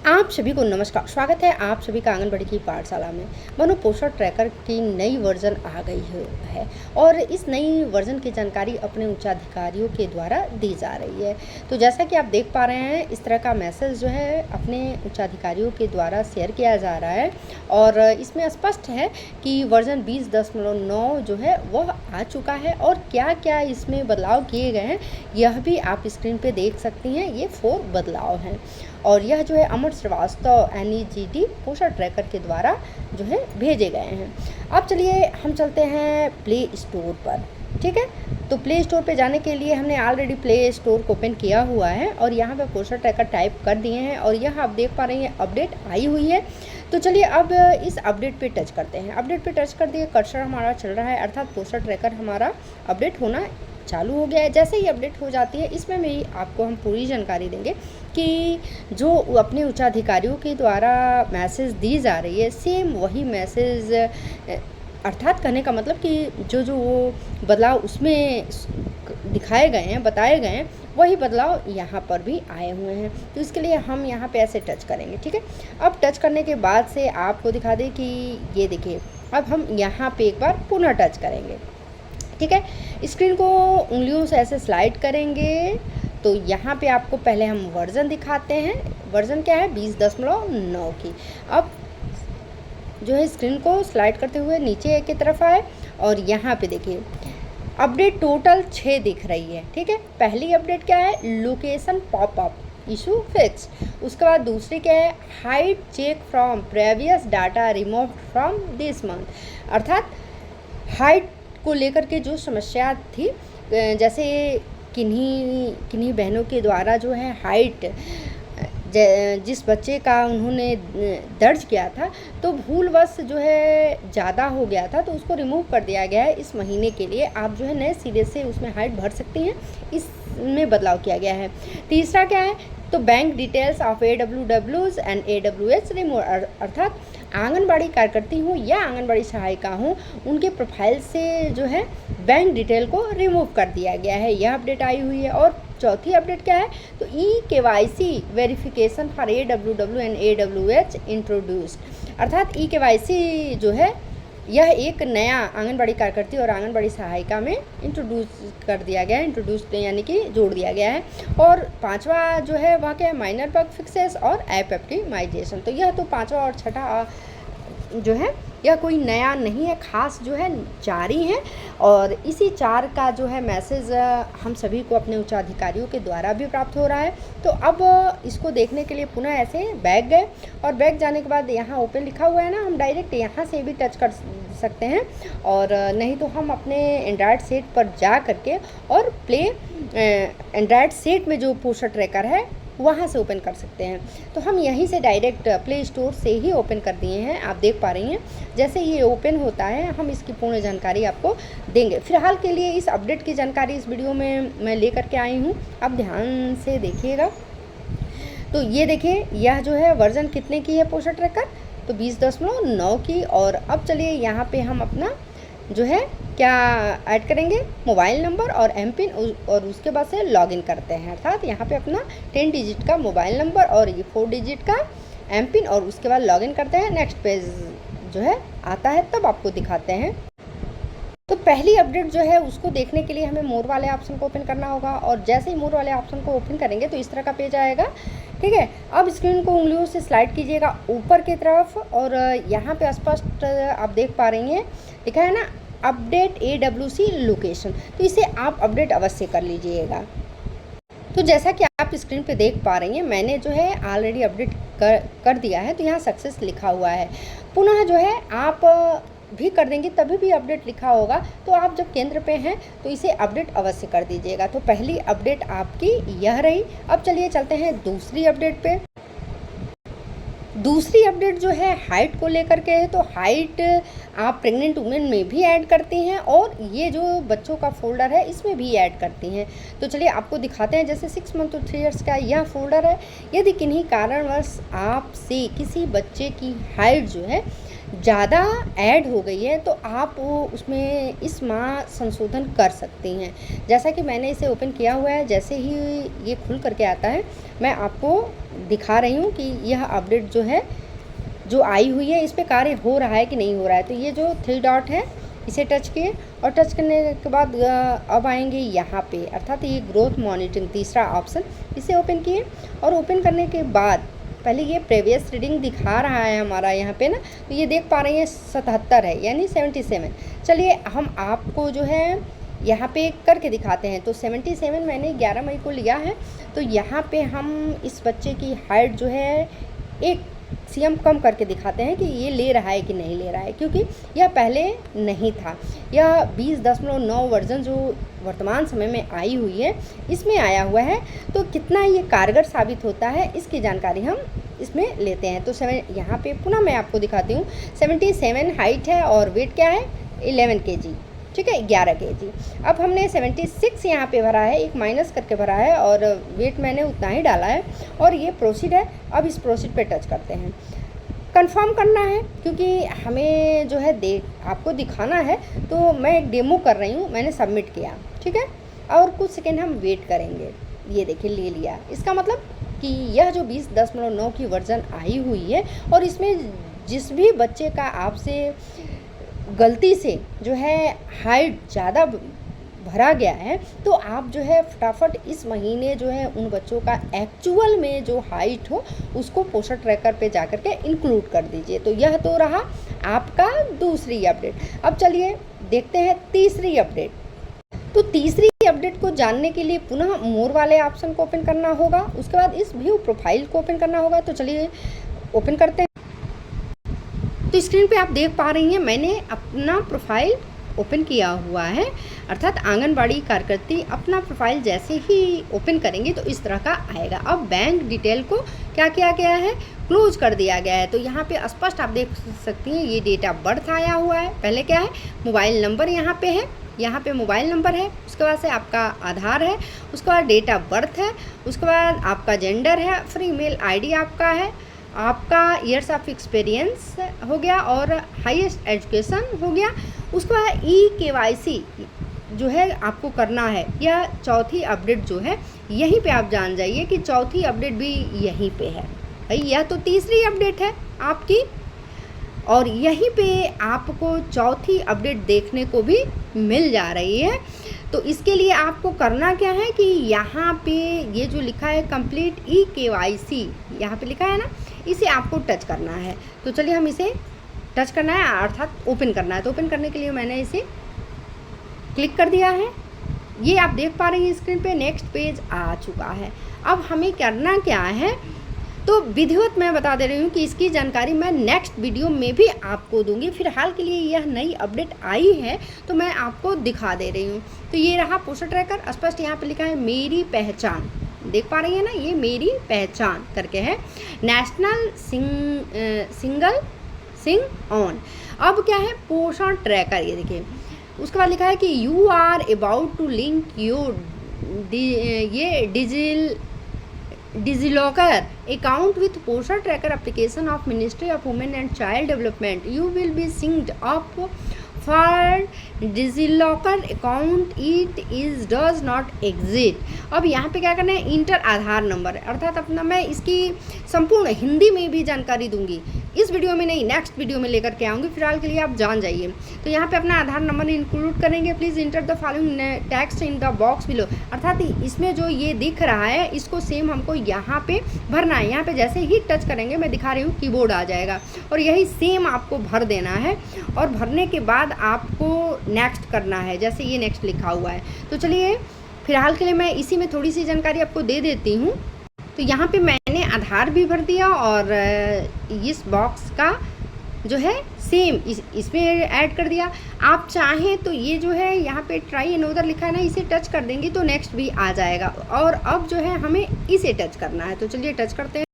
आप सभी को नमस्कार। स्वागत है आप सभी का आंगनबाड़ी की पाठशाला में। मानो पोषण ट्रैकर की नई वर्जन आ गई है और इस नई वर्जन की जानकारी अपने उच्चाधिकारियों के द्वारा दी जा रही है। तो जैसा कि आप देख पा रहे हैं, इस तरह का मैसेज जो है अपने उच्चाधिकारियों के द्वारा शेयर किया जा रहा है और इसमें स्पष्ट है कि वर्जन 20.9 जो है वह आ चुका है और क्या क्या इसमें बदलाव किए गए हैं यह भी आप स्क्रीन पे देख सकती हैं। ये 4 बदलाव हैं और यह जो है अमर श्रीवास्तव NEGT पोषण ट्रैकर के द्वारा जो है भेजे गए हैं। अब चलिए हम चलते हैं प्ले स्टोर पर। ठीक है, तो प्ले स्टोर पे जाने के लिए हमने ऑलरेडी प्ले स्टोर को ओपन किया हुआ है और यहाँ पे पोषण ट्रैकर टाइप कर दिए हैं और यह आप देख पा रही हैं अपडेट आई हुई है। तो चलिए अब इस अपडेट पे टच करते हैं। अपडेट पे टच कर दिए, कर्सर हमारा चल रहा है, अर्थात पोषण ट्रैकर हमारा अपडेट होना चालू हो गया है। जैसे ही अपडेट हो जाती है, इसमें भी आपको हम पूरी जानकारी देंगे कि जो अपने उच्चाधिकारियों के द्वारा मैसेज दी जा रही है सेम वही मैसेज, अर्थात कहने का मतलब कि जो वो बदलाव उसमें दिखाए गए हैं, बताए गए हैं, वही बदलाव यहाँ पर भी आए हुए हैं। तो इसके लिए हम यहाँ पे ऐसे टच करेंगे। ठीक है, अब टच करने के बाद से आपको दिखा दें कि ये देखिए, अब हम यहाँ पे एक बार पुनः टच करेंगे। ठीक है, स्क्रीन को उंगलियों से ऐसे स्लाइड करेंगे तो यहाँ पे आपको पहले हम वर्जन दिखाते हैं। वर्जन क्या है? 20.9 की। अब जो है स्क्रीन को स्लाइड करते हुए नीचे की तरफ आए और यहाँ पे देखिए अपडेट टोटल 6 दिख रही है। ठीक है, पहली अपडेट क्या है? Location popup issue fix. उसके बाद दूसरी क्या है? Height check from previous data remove from this month, अर्थात हाइट को लेकर के जो समस्या थी, जैसे किन्हीं बहनों के द्वारा जो है हाइट जिस बच्चे का उन्होंने दर्ज किया था तो भूलवश जो है ज़्यादा हो गया था, तो उसको रिमूव कर दिया गया है। इस महीने के लिए आप जो है नए सिरे से उसमें हाइट भर सकती हैं, इसमें बदलाव किया गया है। तीसरा क्या है? तो bank details of AWWs and AWH remove, अर्थात आंगनबाड़ी कार्यकर्ती हूँ या आंगनबाड़ी सहायिका हूँ, उनके प्रोफाइल से जो है बैंक डिटेल को रिमूव कर दिया गया है। यह अपडेट आई हुई है। और चौथी अपडेट क्या है? तो EKYC verification for AWW and AWH introduced, अर्थात EKYC जो है यह एक नया आंगनबाड़ी कार्यकर्ती और आंगनबाड़ी सहायिका में इंट्रोड्यूस कर दिया गया है। इंट्रोड्यूस यानी कि जोड़ दिया गया है। और पांचवा जो है वह क्या है? माइनर बग फिक्सेस और ऐप ऑप्टिमाइजेशन। तो यह तो पांचवा और छठा जो है यह कोई नया नहीं है, खास जो है जारी है। और इसी 4 का जो है मैसेज हम सभी को अपने उच्चाधिकारियों के द्वारा भी प्राप्त हो रहा है। तो अब इसको देखने के लिए पुनः ऐसे बैक गए और बैक जाने के बाद यहाँ ओपन लिखा हुआ है ना, हम डायरेक्ट यहाँ से भी टच कर सकते हैं और नहीं तो हम अपने एंड्रॉयड सेट पर जा करके और प्ले एंड्रॉयड सेट में जो पोषण ट्रैकर है वहाँ से ओपन कर सकते हैं। तो हम यहीं से डायरेक्ट प्ले स्टोर से ही ओपन कर दिए हैं, आप देख पा रही हैं। जैसे ये ओपन होता है हम इसकी पूर्ण जानकारी आपको देंगे। फिलहाल के लिए इस अपडेट की जानकारी इस वीडियो में मैं लेकर के आई हूँ, आप ध्यान से देखिएगा। तो ये देखिए, यह जो है वर्जन कितने की है पोषण ट्रैकर? तो 20.9 की। और अब चलिए यहाँ पे हम अपना जो है क्या ऐड करेंगे? मोबाइल नंबर और एमपिन, और उसके बाद से लॉगिन करते हैं, अर्थात यहाँ पे अपना 10 डिजिट का मोबाइल नंबर और ये 4 डिजिट का एमपिन, और उसके बाद लॉगिन करते हैं। नेक्स्ट पेज जो है आता है तब आपको दिखाते हैं। तो पहली अपडेट जो है उसको देखने के लिए हमें मोर वाले ऑप्शन को ओपन करना होगा और जैसे ही मोर वाले ऑप्शन को ओपन करेंगे तो इस तरह का पेज आएगा। ठीक है, अब स्क्रीन को उंगलियों से स्लाइड कीजिएगा ऊपर की तरफ और यहाँ पे स्पष्ट आप देख पा रही हैं लिखा है ना अपडेट AWC लोकेशन, तो इसे आप अपडेट अवश्य कर लीजिएगा। तो जैसा कि आप स्क्रीन पे देख पा रही हैं, मैंने जो है ऑलरेडी अपडेट कर दिया है, तो यहाँ सक्सेस लिखा हुआ है। पुनः जो है आप भी कर देंगे तभी भी अपडेट लिखा होगा, तो आप जब केंद्र पे हैं तो इसे अपडेट अवश्य कर दीजिएगा। तो पहली अपडेट आपकी यह रही। अब चलिए चलते हैं दूसरी अपडेट पे। दूसरी अपडेट जो है हाइट को लेकर के है। तो हाइट आप प्रेग्नेंट वुमेन में भी ऐड करती हैं और ये जो बच्चों का फोल्डर है इसमें भी ऐड करती हैं। तो चलिए आपको दिखाते हैं। जैसे 6 मंथ to 3 years का यह फोल्डर है। यदि किन्हीं कारणवश आपसे किसी बच्चे की हाइट जो है ज़्यादा ऐड हो गई है तो आप वो उसमें इस माह संशोधन कर सकती हैं। जैसा कि मैंने इसे ओपन किया हुआ है, जैसे ही ये खुल करके आता है मैं आपको दिखा रही हूँ कि यह अपडेट जो है जो आई हुई है इस पे कार्य हो रहा है कि नहीं हो रहा है। तो ये जो 3 डॉट है इसे टच किए और टच करने के बाद अब आएंगे यहाँ पे, अर्थात ये ग्रोथ मॉनिटरिंग तीसरा ऑप्शन, इसे ओपन किए और ओपन करने के बाद पहले ये प्रीवियस रीडिंग दिखा रहा है हमारा यहाँ पे ना, तो ये देख पा रहे हैं 77 है यानी 77। चलिए हम आपको जो है यहाँ पे करके दिखाते हैं। तो 77 मैंने 11 मई को लिया है। तो यहाँ पे हम इस बच्चे की हाइट जो है 1 cm कम करके दिखाते हैं कि ये ले रहा है कि नहीं ले रहा है, क्योंकि यह पहले नहीं था। यह 20.9 वर्जन जो वर्तमान समय में आई हुई है इसमें आया हुआ है। तो कितना ये कारगर साबित होता है इसकी जानकारी हम इसमें लेते हैं। तो यहाँ पे पुनः मैं आपको दिखाती हूँ। 77 हाइट है और वेट क्या है 11 kg, ठीक है 11 kg। अब हमने 76 यहाँ पे भरा है, एक माइनस करके भरा है और वेट मैंने उतना ही डाला है और ये प्रोसीड है। अब इस प्रोसीड पे टच करते हैं, कंफर्म करना है क्योंकि हमें जो है आपको दिखाना है। तो मैं एक डेमो कर रही हूँ, मैंने सबमिट किया, ठीक है, और कुछ सेकेंड हम वेट करेंगे। ये देखिए ले लिया, इसका मतलब कि यह जो 20.9 की वर्जन आई हुई है और इसमें जिस भी बच्चे का आपसे गलती से जो है हाइट ज़्यादा भरा गया है तो आप जो है फटाफट इस महीने जो है उन बच्चों का एक्चुअल में जो हाइट हो उसको पोषण ट्रैकर पे जाकर के इंक्लूड कर दीजिए। तो यह तो रहा आपका दूसरी अपडेट। अब चलिए देखते हैं तीसरी अपडेट। तो तीसरी अपडेट को जानने के लिए पुनः मोर वाले ऑप्शन को ओपन करना होगा, उसके बाद इस व्यू प्रोफाइल को ओपन करना होगा। तो चलिए ओपन करते हैं। तो स्क्रीन पे आप देख पा रही हैं मैंने अपना प्रोफाइल ओपन किया हुआ है, अर्थात आंगनबाड़ी कार्यकर्ती अपना प्रोफाइल जैसे ही ओपन करेंगे तो इस तरह का आएगा। अब बैंक डिटेल को क्या किया गया है, क्लोज कर दिया गया है। तो यहाँ पे स्पष्ट आप देख सकती हैं ये डेट ऑफ बर्थ आया हुआ है। पहले क्या है, मोबाइल नंबर यहाँ पे है, यहाँ पे मोबाइल नंबर है, उसके बाद से आपका आधार है, उसके बाद डेट ऑफ बर्थ है, उसके बाद आपका जेंडर है, फिर ईमेल आईडी आपका है, आपका ईयर्स ऑफ एक्सपीरियंस हो गया और हाईएस्ट एजुकेशन हो गया। उसके बाद KYC जो है आपको करना है। यह चौथी अपडेट जो है यहीं पे आप जान जाइए कि चौथी अपडेट भी यहीं पे है। भाई यह तो तीसरी अपडेट है आपकी और यहीं पे आपको चौथी अपडेट देखने को भी मिल जा रही है। तो इसके लिए आपको करना क्या है कि यहाँ पे ये जो लिखा है कंप्लीट KYC यहाँ पे लिखा है ना, इसे आपको टच करना है। तो चलिए हम इसे टच करना है अर्थात ओपन करना है। तो ओपन करने के लिए मैंने इसे क्लिक कर दिया है। ये आप देख पा रही हैं स्क्रीन पे नेक्स्ट पेज आ चुका है। अब हमें करना क्या है, तो विधिवत मैं बता दे रही हूँ कि इसकी जानकारी मैं नेक्स्ट वीडियो में भी आपको दूंगी। फिलहाल के लिए यह नई अपडेट आई है तो मैं आपको दिखा दे रही हूँ। तो ये रहा पोषण ट्रैकर, स्पष्ट यहाँ पे लिखा है मेरी पहचान, देख पा रही है ना, ये मेरी पहचान करके है, नेशनल सिंग ऑन। अब क्या है पोषण ट्रैकर, ये देखिए उसके बाद लिखा है कि you are about to link your ये DigiLocker account with Poshan tracker application of ministry of women and child development. You will be synced up for DigiLocker account it is does not exit. अब यहाँ पे क्या करना है, inter आधार number, अर्थात अपना मैं इसकी संपूर्ण हिंदी में भी जानकारी दूंगी, इस वीडियो में नहीं नेक्स्ट वीडियो में लेकर के आऊँगी। फिलहाल के लिए आप जान जाइए। तो यहाँ पे अपना आधार नंबर इंक्लूड करेंगे। Please enter the following text in the box below, अर्थात इसमें जो ये दिख रहा है इसको सेम हमको यहाँ पे भरना है। यहाँ पे जैसे ही टच करेंगे, मैं दिखा रही हूँ कीबोर्ड आ जाएगा और यही सेम आपको भर देना है और भरने के बाद आपको नेक्स्ट करना है, जैसे ये नेक्स्ट लिखा हुआ है। तो चलिए फिलहाल के लिए मैं इसी में थोड़ी सी जानकारी आपको दे देती हूँ। तो यहाँ पे मैंने आधार भी भर दिया और इस बॉक्स का जो है सेम इसमें ऐड कर दिया। आप चाहें तो ये जो है यहाँ पे ट्राई एनोदर लिखा है ना, इसे टच कर देंगे तो नेक्स्ट भी आ जाएगा और अब जो है हमें इसे टच करना है। तो चलिए टच करते हैं।